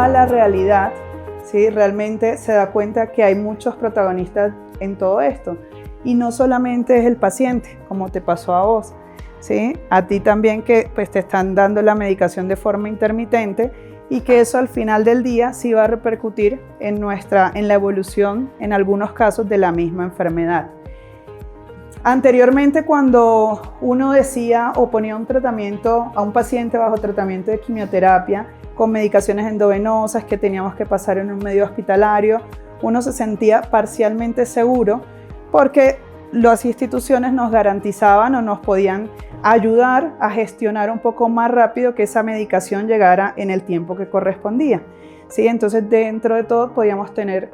va a la realidad, ¿sí? Realmente se da cuenta que hay muchos protagonistas en todo esto. Y no solamente es el paciente, como te pasó a vos, ¿sí? A ti también que pues, te están dando la medicación de forma intermitente y que eso al final del día sí va a repercutir en la evolución, en algunos casos, de la misma enfermedad. Anteriormente, cuando uno decía o ponía un tratamiento a un paciente bajo tratamiento de quimioterapia con medicaciones endovenosas que teníamos que pasar en un medio hospitalario, uno se sentía parcialmente seguro porque las instituciones nos garantizaban o nos podían ayudar a gestionar un poco más rápido que esa medicación llegara en el tiempo que correspondía, ¿sí? Entonces, dentro de todo, podíamos tener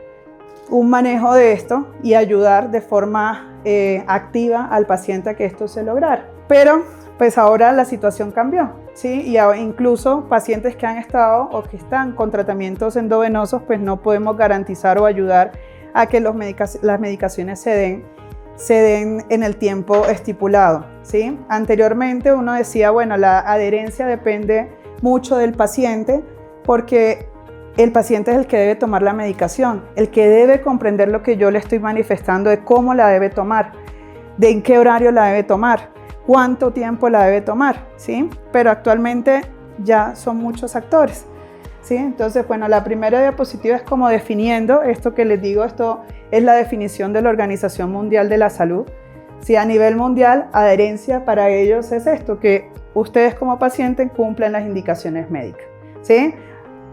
un manejo de esto y ayudar de forma activa al paciente a que esto se lograra. Pero, pues ahora la situación cambió, ¿sí? Y incluso pacientes que han estado o que están con tratamientos endovenosos, pues no podemos garantizar o ayudar a que las medicaciones se den en el tiempo estipulado, ¿sí? Anteriormente uno decía, bueno, la adherencia depende mucho del paciente porque el paciente es el que debe tomar la medicación, el que debe comprender lo que yo le estoy manifestando de cómo la debe tomar, de en qué horario la debe tomar, cuánto tiempo la debe tomar, ¿sí? Pero actualmente ya son muchos actores, ¿sí? Entonces, bueno, la primera diapositiva es como definiendo esto que les digo, esto es la definición de la Organización Mundial de la Salud. ¿Sí? A nivel mundial, adherencia para ellos es esto, que ustedes como pacientes cumplan las indicaciones médicas, ¿sí?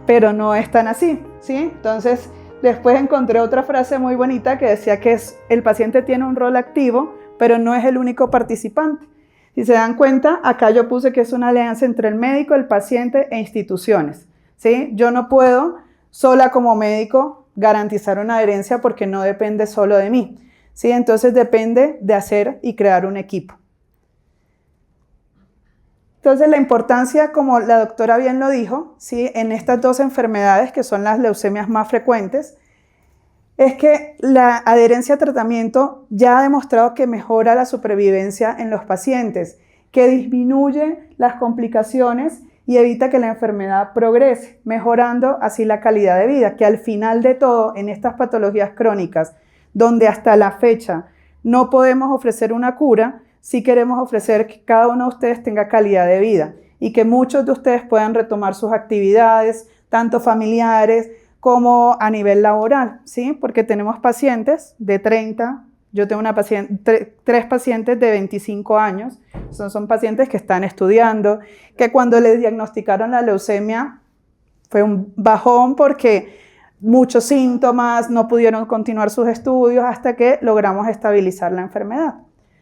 Pero no es tan así, ¿sí? Entonces, después encontré otra frase muy bonita que decía que el paciente tiene un rol activo, pero no es el único participante. Si se dan cuenta, acá yo puse que es una alianza entre el médico, el paciente e instituciones, ¿sí? Yo no puedo, sola como médico, garantizar una adherencia porque no depende solo de mí, ¿sí? Entonces, depende de hacer y crear un equipo. Entonces, la importancia, como la doctora bien lo dijo, ¿sí? En estas dos enfermedades, que son las leucemias más frecuentes, es que la adherencia a tratamiento ya ha demostrado que mejora la supervivencia en los pacientes, que disminuye las complicaciones y evita que la enfermedad progrese, mejorando así la calidad de vida, que al final de todo, en estas patologías crónicas, donde hasta la fecha no podemos ofrecer una cura, sí queremos ofrecer que cada uno de ustedes tenga calidad de vida y que muchos de ustedes puedan retomar sus actividades, tanto familiares como a nivel laboral, ¿sí? Porque tenemos pacientes de 30, yo tengo tres pacientes de 25 años, son pacientes que están estudiando, que cuando les diagnosticaron la leucemia fue un bajón porque muchos síntomas, no pudieron continuar sus estudios hasta que logramos estabilizar la enfermedad,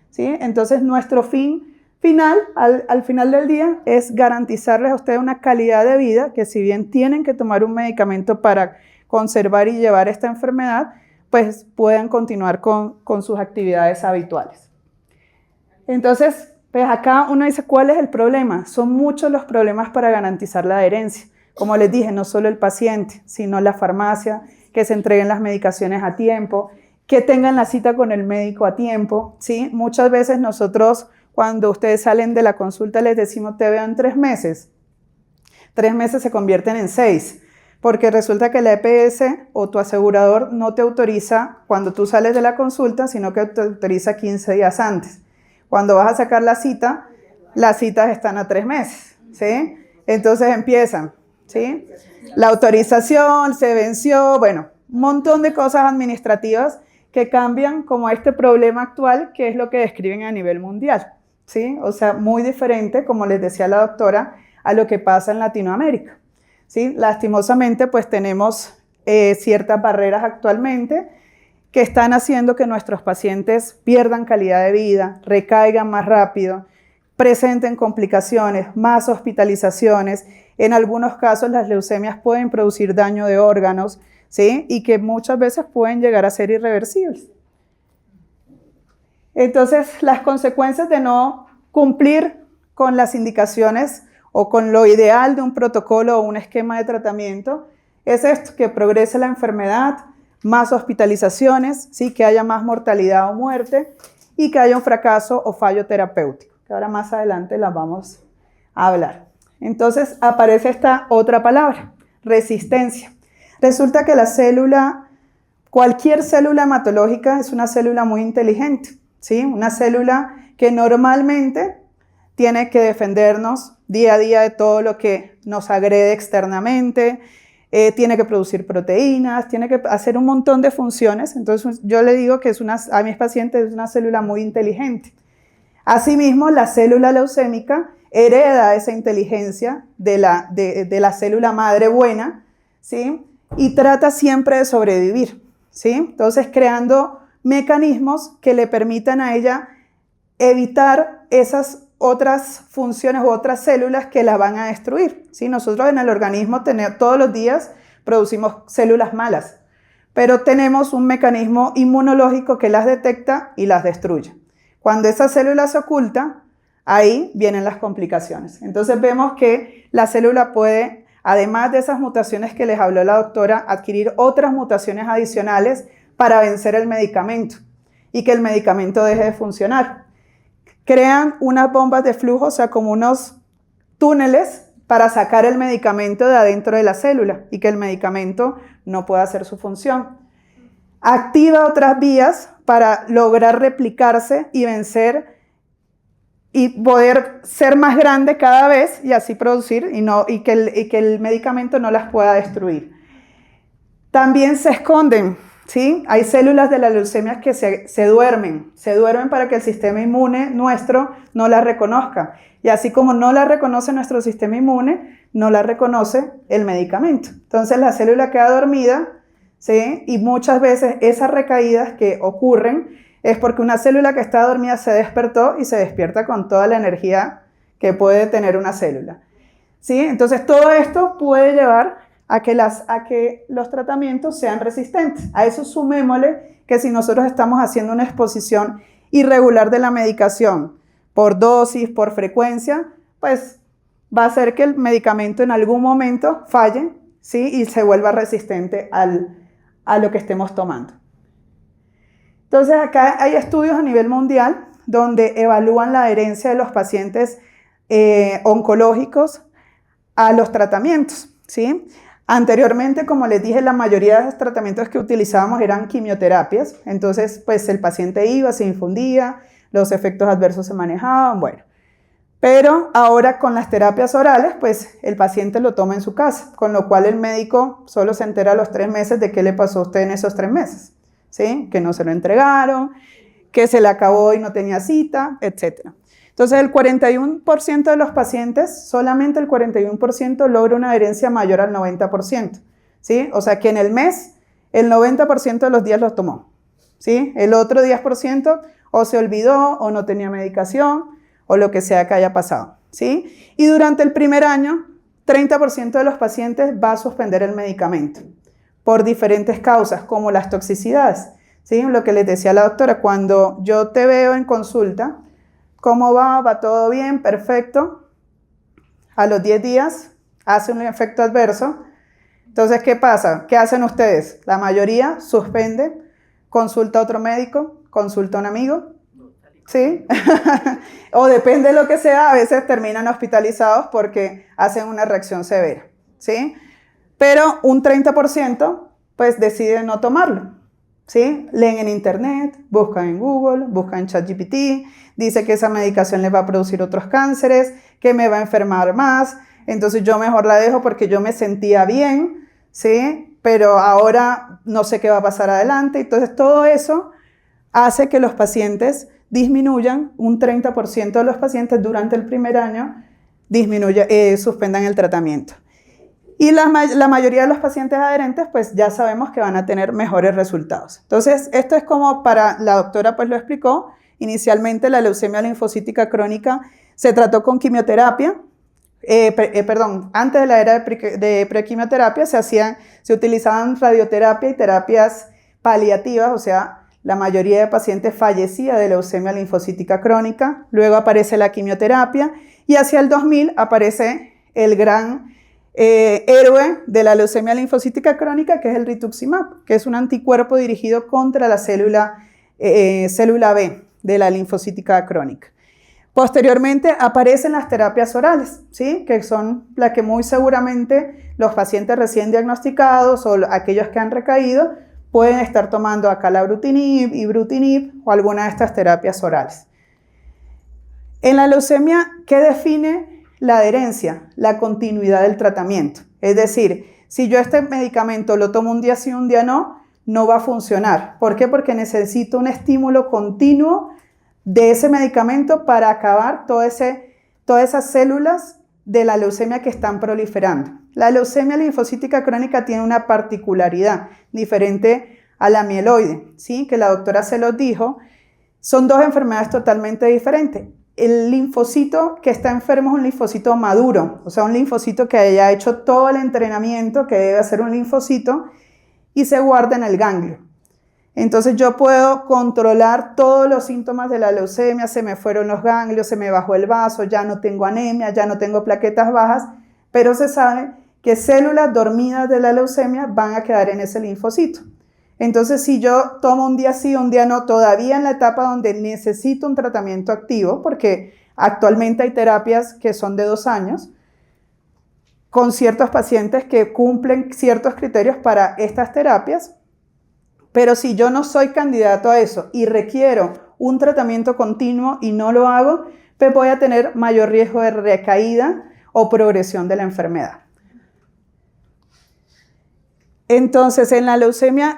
¿sí? Entonces, nuestro fin final, al final del día, es garantizarles a ustedes una calidad de vida que si bien tienen que tomar un medicamento para conservar y llevar esta enfermedad, pues puedan continuar con sus actividades habituales. Entonces, pues acá uno dice, ¿cuál es el problema? Son muchos los problemas para garantizar la adherencia. Como les dije, no solo el paciente, sino la farmacia, que se entreguen las medicaciones a tiempo, que tengan la cita con el médico a tiempo, ¿sí? Muchas veces nosotros, cuando ustedes salen de la consulta, les decimos, te veo en 3 meses. 3 meses se convierten en 6, porque resulta que la EPS o tu asegurador no te autoriza cuando tú sales de la consulta, sino que te autoriza 15 días antes. Cuando vas a sacar la cita, las citas están a 3 meses, ¿sí? Entonces empiezan, ¿sí? La autorización se venció, bueno, un montón de cosas administrativas que cambian como este problema actual, que es lo que describen a nivel mundial, ¿sí? O sea, muy diferente, como les decía la doctora, a lo que pasa en Latinoamérica, ¿sí? Lastimosamente, pues tenemos ciertas barreras actualmente que están haciendo que nuestros pacientes pierdan calidad de vida, recaigan más rápido, presenten complicaciones, más hospitalizaciones. En algunos casos, las leucemias pueden producir daño de órganos, ¿sí? Y que muchas veces pueden llegar a ser irreversibles. Entonces, las consecuencias de no cumplir con las indicaciones o con lo ideal de un protocolo o un esquema de tratamiento es esto, que progrese la enfermedad, más hospitalizaciones, ¿sí? Que haya más mortalidad o muerte y que haya un fracaso o fallo terapéutico, que ahora más adelante las vamos a hablar. Entonces aparece esta otra palabra, resistencia. Resulta que la célula, cualquier célula hematológica es una célula muy inteligente, ¿sí? Una célula que normalmente tiene que defendernos día a día de todo lo que nos agrede externamente, tiene que producir proteínas, tiene que hacer un montón de funciones. Entonces yo le digo que a mis pacientes es una célula muy inteligente. Asimismo, la célula leucémica hereda esa inteligencia de la célula madre buena, ¿sí? Y trata siempre de sobrevivir, ¿sí? Entonces creando mecanismos que le permitan a ella evitar esas otras funciones u otras células que la van a destruir, ¿sí? Nosotros en el organismo todos los días producimos células malas, pero tenemos un mecanismo inmunológico que las detecta y las destruye. Cuando esa célula se oculta, ahí vienen las complicaciones. Entonces vemos que la célula puede, además de esas mutaciones que les habló la doctora, adquirir otras mutaciones adicionales para vencer el medicamento y que el medicamento deje de funcionar. Crean unas bombas de flujo, o sea, como unos túneles para sacar el medicamento de adentro de la célula y que el medicamento no pueda hacer su función. Activa otras vías para lograr replicarse y vencer y poder ser más grande cada vez y así producir y que el medicamento no las pueda destruir. También se esconden, ¿sí? Hay células de la leucemia que se duermen para que el sistema inmune nuestro no las reconozca. Y así como no la reconoce nuestro sistema inmune, no la reconoce el medicamento. Entonces la célula queda dormida, ¿sí? Y muchas veces esas recaídas que ocurren es porque una célula que está dormida se despertó y se despierta con toda la energía que puede tener una célula, ¿sí? Entonces todo esto puede llevar a que los tratamientos sean resistentes. A eso sumémosle que si nosotros estamos haciendo una exposición irregular de la medicación por dosis, por frecuencia, pues va a hacer que el medicamento en algún momento falle, ¿sí? Y se vuelva resistente a lo que estemos tomando. Entonces acá hay estudios a nivel mundial donde evalúan la adherencia de los pacientes oncológicos a los tratamientos, ¿sí? Anteriormente, como les dije, la mayoría de los tratamientos que utilizábamos eran quimioterapias. Entonces, pues el paciente iba, se infundía, los efectos adversos se manejaban, bueno. Pero ahora con las terapias orales, pues el paciente lo toma en su casa, con lo cual el médico solo se entera a los 3 meses de qué le pasó a usted en esos 3 meses, ¿sí? Que no se lo entregaron, que se le acabó y no tenía cita, etc. Entonces, el 41% de los pacientes, solamente el 41% logra una adherencia mayor al 90%, ¿sí? O sea que en el mes, el 90% de los días los tomó, ¿sí? El otro 10% o se olvidó o no tenía medicación o lo que sea que haya pasado, ¿sí? Y durante el primer año, 30% de los pacientes va a suspender el medicamento por diferentes causas, como las toxicidades, ¿sí? Lo que les decía la doctora, cuando yo te veo en consulta, ¿cómo va? ¿Va todo bien? Perfecto. A los 10 días hace un efecto adverso. Entonces, ¿qué pasa? ¿Qué hacen ustedes? La mayoría suspende, consulta a otro médico, consulta a un amigo, ¿sí? O depende de lo que sea, a veces terminan hospitalizados porque hacen una reacción severa, ¿sí? Pero un 30% pues decide no tomarlo, ¿sí? Leen en internet, buscan en Google, buscan en ChatGPT, dice que esa medicación les va a producir otros cánceres, que me va a enfermar más, entonces yo mejor la dejo porque yo me sentía bien, ¿sí? Pero ahora no sé qué va a pasar adelante. Entonces todo eso hace que los pacientes disminuyan, un 30% de los pacientes durante el primer año suspendan el tratamiento. Y la mayoría de los pacientes adherentes, pues ya sabemos que van a tener mejores resultados. Entonces, esto es como la doctora pues lo explicó, inicialmente la leucemia linfocítica crónica se trató con quimioterapia, antes de la era de prequimioterapia se utilizaban radioterapia y terapias paliativas, o sea, la mayoría de pacientes fallecía de leucemia linfocítica crónica, luego aparece la quimioterapia y hacia el 2000 aparece el gran héroe de la leucemia linfocítica crónica, que es el rituximab, que es un anticuerpo dirigido contra la célula B de la linfocítica crónica. Posteriormente aparecen las terapias orales, ¿sí? Que son las que muy seguramente los pacientes recién diagnosticados o aquellos que han recaído pueden estar tomando acalabrutinib, ibrutinib o alguna de estas terapias orales. En la leucemia, ¿qué define la adherencia? La continuidad del tratamiento. Es decir, si yo este medicamento lo tomo un día sí, un día no, no va a funcionar. ¿Por qué? Porque necesito un estímulo continuo de ese medicamento para acabar todas esas células de la leucemia que están proliferando. La leucemia linfocítica crónica tiene una particularidad diferente a la mieloide, ¿sí? Que la doctora se los dijo. Son dos enfermedades totalmente diferentes. El linfocito que está enfermo es un linfocito maduro, o sea, un linfocito que haya hecho todo el entrenamiento que debe hacer un linfocito y se guarda en el ganglio. Entonces yo puedo controlar todos los síntomas de la leucemia, se me fueron los ganglios, se me bajó el vaso, ya no tengo anemia, ya no tengo plaquetas bajas, pero se sabe que células dormidas de la leucemia van a quedar en ese linfocito. Entonces, si yo tomo un día sí, un día no, todavía en la etapa donde necesito un tratamiento activo, porque actualmente hay terapias que son de 2 años, con ciertos pacientes que cumplen ciertos criterios para estas terapias, pero si yo no soy candidato a eso y requiero un tratamiento continuo y no lo hago, pues voy a tener mayor riesgo de recaída o progresión de la enfermedad. Entonces, en la leucemia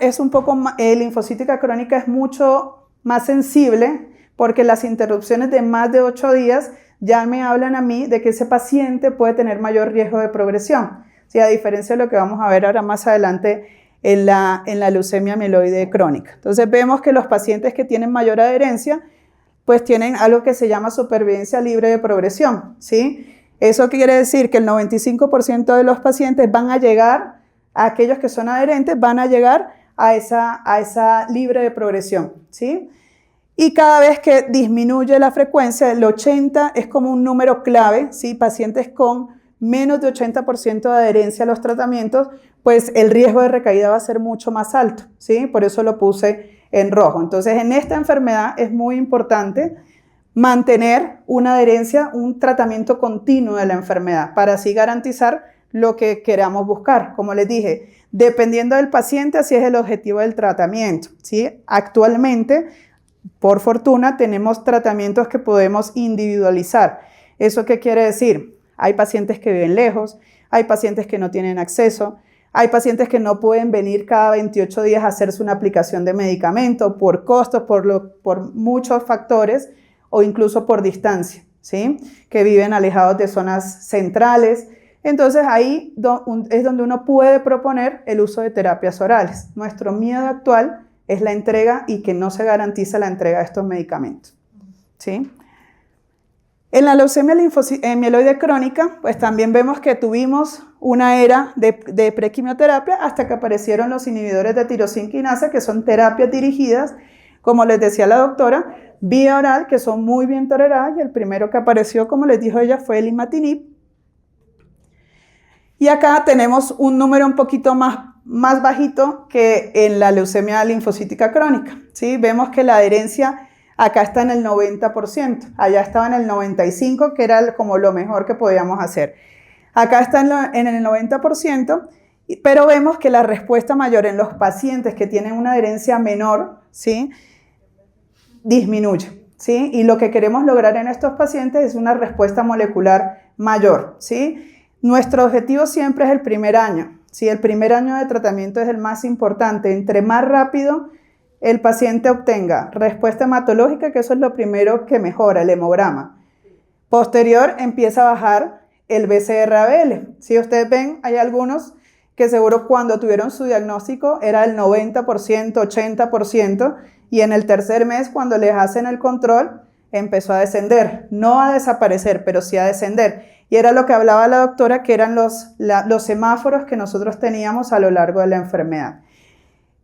linfocítica crónica es mucho más sensible porque las interrupciones de más de 8 días ya me hablan a mí de que ese paciente puede tener mayor riesgo de progresión. ¿Sí? A diferencia de lo que vamos a ver ahora más adelante en la leucemia mieloide crónica. Entonces, vemos que los pacientes que tienen mayor adherencia, pues tienen algo que se llama supervivencia libre de progresión. ¿Sí? Eso quiere decir que el 95% de los pacientes van a llegar, aquellos que son adherentes van a llegar a esa libre de progresión, ¿sí? Y cada vez que disminuye la frecuencia, el 80 es como un número clave, ¿sí? Pacientes con menos de 80% de adherencia a los tratamientos, pues el riesgo de recaída va a ser mucho más alto, ¿sí? Por eso lo puse en rojo. Entonces, en esta enfermedad es muy importante mantener una adherencia, un tratamiento continuo de la enfermedad para así garantizar lo que queramos buscar. Como les dije, dependiendo del paciente, así es el objetivo del tratamiento, ¿sí? Actualmente, por fortuna, tenemos tratamientos que podemos individualizar. ¿Eso qué quiere decir? Hay pacientes que viven lejos, hay pacientes que no tienen acceso, hay pacientes que no pueden venir cada 28 días a hacerse una aplicación de medicamento por costos, por muchos factores o incluso por distancia, ¿sí? Que viven alejados de zonas centrales. Entonces ahí es donde uno puede proponer el uso de terapias orales. Nuestro miedo actual es la entrega y que no se garantiza la entrega de estos medicamentos, ¿sí? En la leucemia mieloide crónica, pues también vemos que tuvimos una era de prequimioterapia hasta que aparecieron los inhibidores de tirosina quinasa, que son terapias dirigidas, como les decía la doctora, vía oral, que son muy bien toleradas, y el primero que apareció, como les dijo ella, fue el imatinib. Y acá tenemos un número un poquito más bajito que en la leucemia linfocítica crónica, ¿sí? Vemos que la adherencia acá está en el 90%, allá estaba en el 95%, que era como lo mejor que podíamos hacer. Acá está en el 90%, pero vemos que la respuesta mayor en los pacientes que tienen una adherencia menor, ¿sí? Disminuye, ¿sí? Y lo que queremos lograr en estos pacientes es una respuesta molecular mayor, ¿sí? Nuestro objetivo siempre es el primer año, ¿sí? El primer año de tratamiento es el más importante. Entre más rápido el paciente obtenga respuesta hematológica, que eso es lo primero que mejora, el hemograma. Posterior empieza a bajar el BCR-ABL. Si ustedes ven, hay algunos que seguro cuando tuvieron su diagnóstico era el 90%, 80%, y en el tercer mes, cuando les hacen el control, empezó a descender. No a desaparecer, pero sí a descender. Y era lo que hablaba la doctora, que eran los semáforos que nosotros teníamos a lo largo de la enfermedad.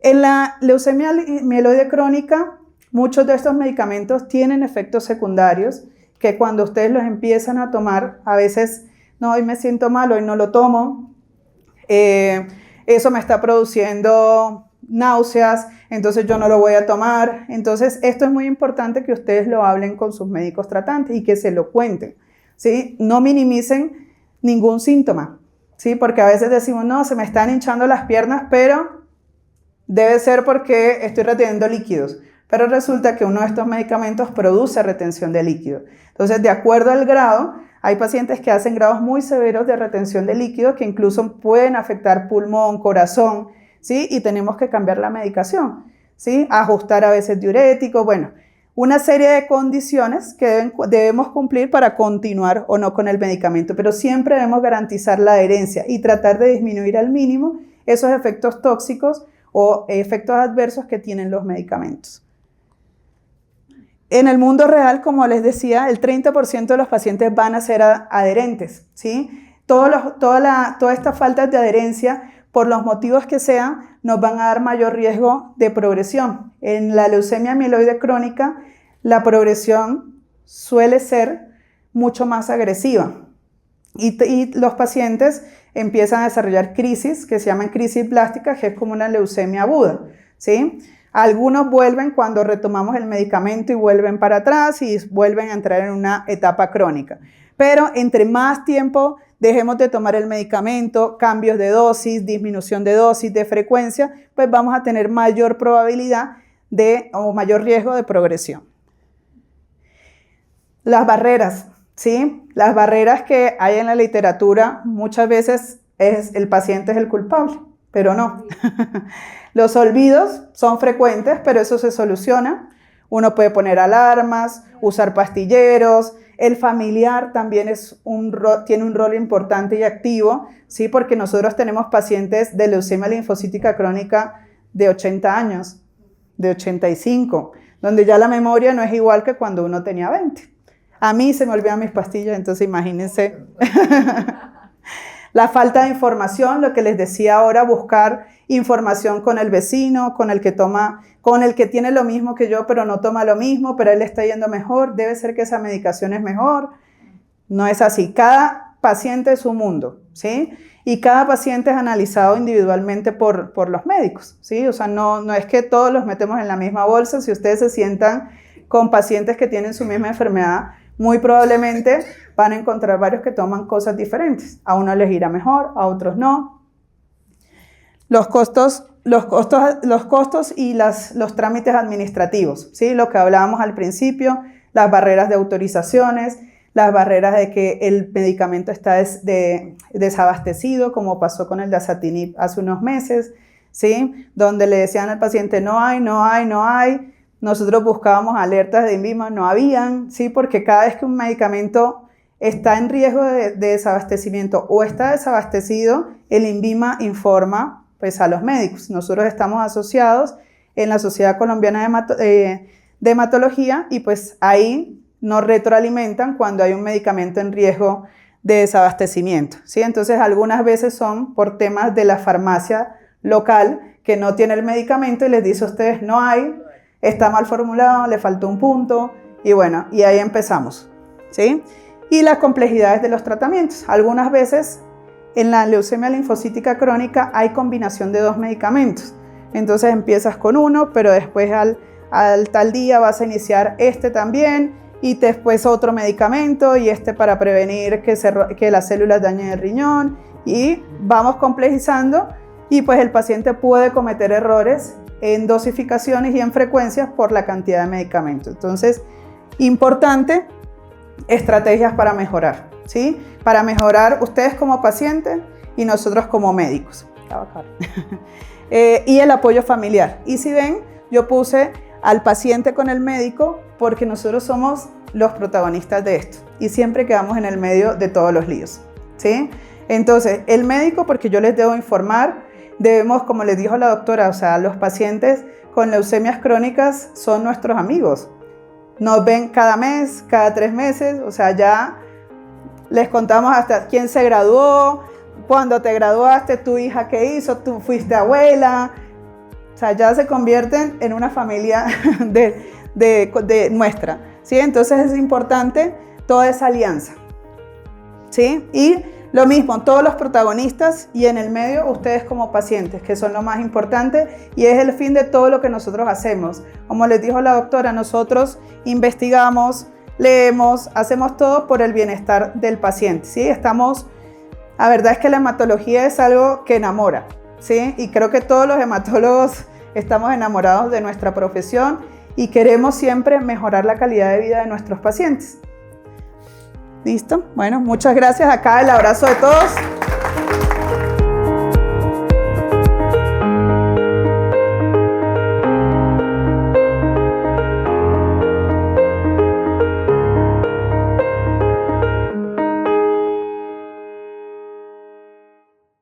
En la leucemia mieloide crónica, muchos de estos medicamentos tienen efectos secundarios que cuando ustedes los empiezan a tomar, a veces, no, hoy me siento mal, hoy no lo tomo, eso me está produciendo náuseas, entonces yo no lo voy a tomar. Entonces, esto es muy importante que ustedes lo hablen con sus médicos tratantes y que se lo cuenten, ¿sí? No minimicen ningún síntoma. ¿sí? Porque a veces decimos, no, se me están hinchando las piernas, pero debe ser porque estoy reteniendo líquidos. Pero resulta que uno de estos medicamentos produce retención de líquido. Entonces, de acuerdo al grado, hay pacientes que hacen grados muy severos de retención de líquido que incluso pueden afectar pulmón, corazón, ¿sí? Y tenemos que cambiar la medicación, ¿sí? Ajustar a veces diuréticos, bueno, una serie de condiciones que debemos cumplir para continuar o no con el medicamento, pero siempre debemos garantizar la adherencia y tratar de disminuir al mínimo esos efectos tóxicos o efectos adversos que tienen los medicamentos. En el mundo real, como les decía, el 30% de los pacientes van a ser adherentes, ¿sí? Toda esta falta de adherencia, por los motivos que sean, nos van a dar mayor riesgo de progresión. En la leucemia mieloide crónica, la progresión suele ser mucho más agresiva y los pacientes empiezan a desarrollar crisis que se llaman crisis blásticas, que es como una leucemia aguda, ¿sí? Algunos vuelven cuando retomamos el medicamento y vuelven para atrás y vuelven a entrar en una etapa crónica. Pero entre más tiempo dejemos de tomar el medicamento, cambios de dosis, disminución de dosis, de frecuencia, pues vamos a tener mayor probabilidad o mayor riesgo de progresión. Las barreras, ¿sí? Las barreras que hay en la literatura, muchas veces el paciente es el culpable, pero no. Los olvidos son frecuentes, pero eso se soluciona. Uno puede poner alarmas, usar pastilleros. El familiar también tiene un rol importante y activo, ¿sí? Porque nosotros tenemos pacientes de leucemia linfocítica crónica de 80 años, de 85, donde ya la memoria no es igual que cuando uno tenía 20. A mí se me olvidan mis pastillas, entonces imagínense. La falta de información, lo que les decía ahora, buscar información con el vecino, con el que tiene lo mismo que yo, pero no toma lo mismo, pero él le está yendo mejor, debe ser que esa medicación es mejor. No es así. Cada paciente es un mundo, ¿sí? Y cada paciente es analizado individualmente por los médicos, ¿sí? O sea, no es que todos los metemos en la misma bolsa. Si ustedes se sientan con pacientes que tienen su misma enfermedad, muy probablemente van a encontrar varios que toman cosas diferentes. A uno les irá mejor, a otros no. Los costos y los trámites administrativos, ¿sí? Lo que hablábamos al principio, las barreras de autorizaciones, las barreras de que el medicamento está desabastecido, como pasó con el dasatinib hace unos meses, ¿sí? Donde le decían al paciente no hay. Nosotros buscábamos alertas de INVIMA, no habían, ¿sí? Porque cada vez que un medicamento está en riesgo de desabastecimiento o está desabastecido, el INVIMA informa pues, a los médicos. Nosotros estamos asociados en la Sociedad Colombiana de Hematología y pues ahí nos retroalimentan cuando hay un medicamento en riesgo de desabastecimiento, ¿sí? Entonces algunas veces son por temas de la farmacia local que no tiene el medicamento y les dice a ustedes no hay, está mal formulado, le faltó un punto y bueno, y ahí empezamos, ¿sí? Y las complejidades de los tratamientos. Algunas veces en la leucemia linfocítica crónica hay combinación de dos medicamentos. Entonces empiezas con uno, pero después al tal día vas a iniciar este también y después otro medicamento y este para prevenir que las células dañen el riñón y vamos complejizando y pues el paciente puede cometer errores en dosificaciones y en frecuencias por la cantidad de medicamentos. Entonces, importante, estrategias para mejorar, ¿sí? Para mejorar ustedes como pacientes y nosotros como médicos. Y el apoyo familiar. Y si ven, yo puse al paciente con el médico porque nosotros somos los protagonistas de esto y siempre quedamos en el medio de todos los líos, ¿sí? Entonces, el médico porque yo les debo informar. Debemos, como les dijo la doctora, o sea, los pacientes con leucemias crónicas son nuestros amigos. Nos ven cada mes, cada 3 meses, o sea, ya les contamos hasta quién se graduó, cuándo te graduaste, tu hija qué hizo, tú fuiste abuela. O sea, ya se convierten en una familia de nuestra, ¿sí? Entonces es importante toda esa alianza, ¿sí? Y lo mismo, todos los protagonistas y en el medio ustedes como pacientes, que son lo más importante y es el fin de todo lo que nosotros hacemos. Como les dijo la doctora, nosotros investigamos, leemos, hacemos todo por el bienestar del paciente, ¿sí? Estamos La verdad es que la hematología es algo que enamora, ¿sí? Y creo que todos los hematólogos estamos enamorados de nuestra profesión y queremos siempre mejorar la calidad de vida de nuestros pacientes. ¿Listo? Bueno, muchas gracias. Acá el abrazo de todos.